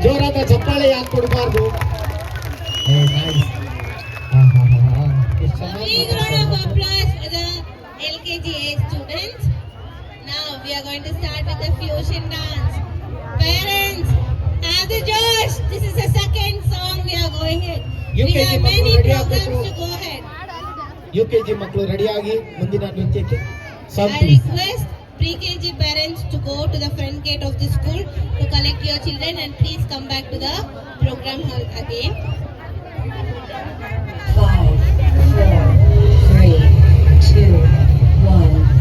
ಜೋರಾದ ಚಪ್ಪಾಳೆ ಯಾಕೆ ಕೊಡಬಾರ್ದು? Big round of applause for the LKGA students. Now we are going to start with the fusion dance. Parents, have the josh. This is the second song we are going in. We have many programs to go ahead. UKG ಮಕ್ಕಳು ರೆಡಿಯಾಗಿ ಮುಂದಿನ ನೃತ್ಯಕ್ಕೆ. I request pre-KG parents to go to the front gate of the school to collect your children and please come back to the program hall again. 5, 4, 3, 2, 1.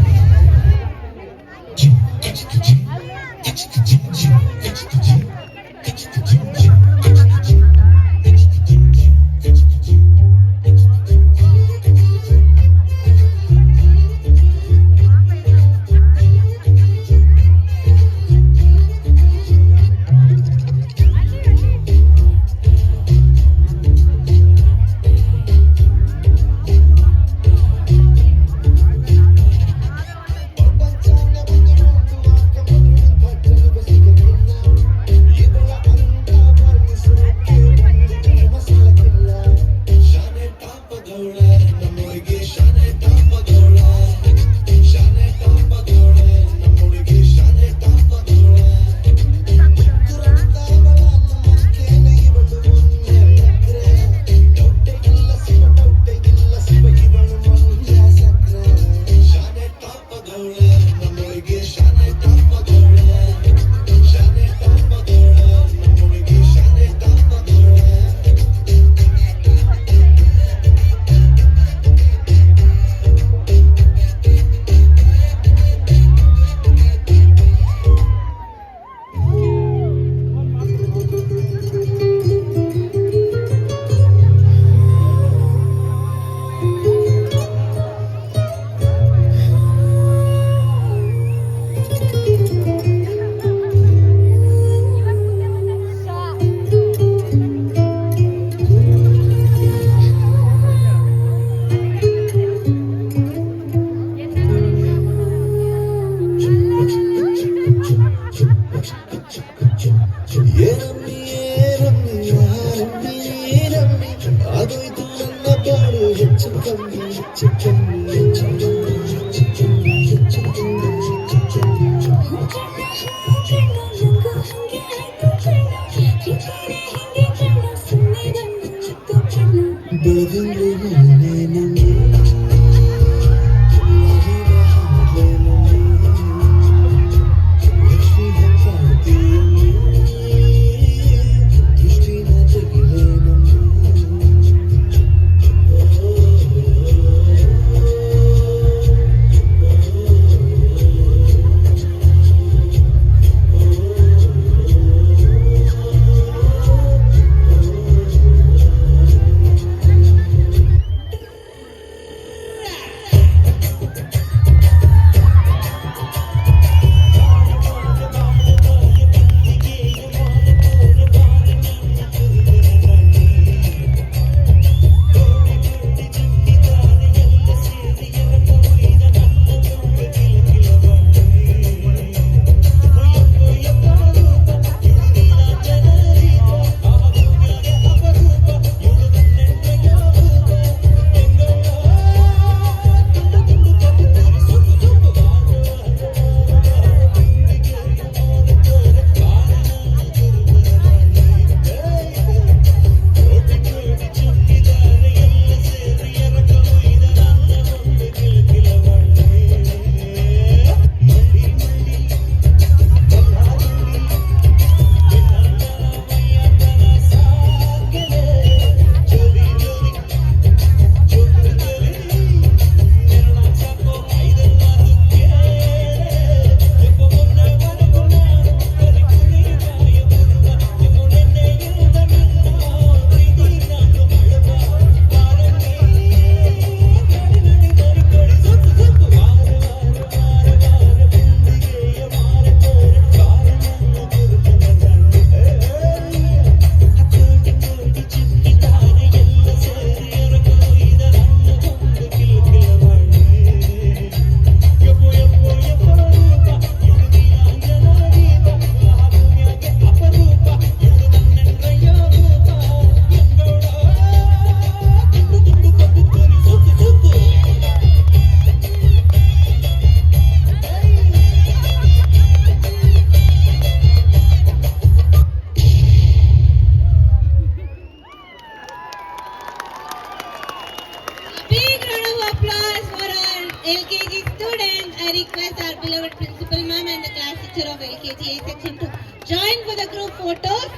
students, I request our beloved principal ma'am and the class teacher of LKG A section to join for the group photos.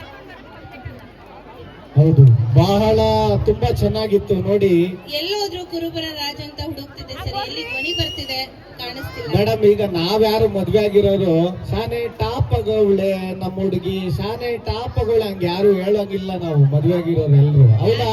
ಹೌದು, ಬಹಳ ತುಂಬಾ ಚೆನ್ನಾಗಿತ್ತು ನೋಡಿ. ಎಲ್ಲೋದ್ರು ಕುರುಬರ ರಾಜ ಅಂತ ಹುಡುಕ್ತಿದೆ sir, ಎಲ್ಲಿ ಧ್ವನಿ ಬರ್ತಿದೆ ಕಾಣಿಸ್ತಿಲ್ಲ. ಮೇಡಮ್, ಈಗ ನಾವ್ಯಾರು ಮದ್ವೆ ಆಗಿರೋರು ಶಾನೆ ಟಾಪ್ ಆಗವಳೆ ನಮ್ಮ ಹುಡುಗಿ, ಶಾನೆ ಟಾಪ್ ಆಗವಳೆ ಹಂಗ ಯಾರು ಹೇಳೋಂಗಿಲ್ಲ ನಾವು ಮದ್ವೆ ಆಗಿರೋರು ಎಲ್ರು, ಹೌದಾ?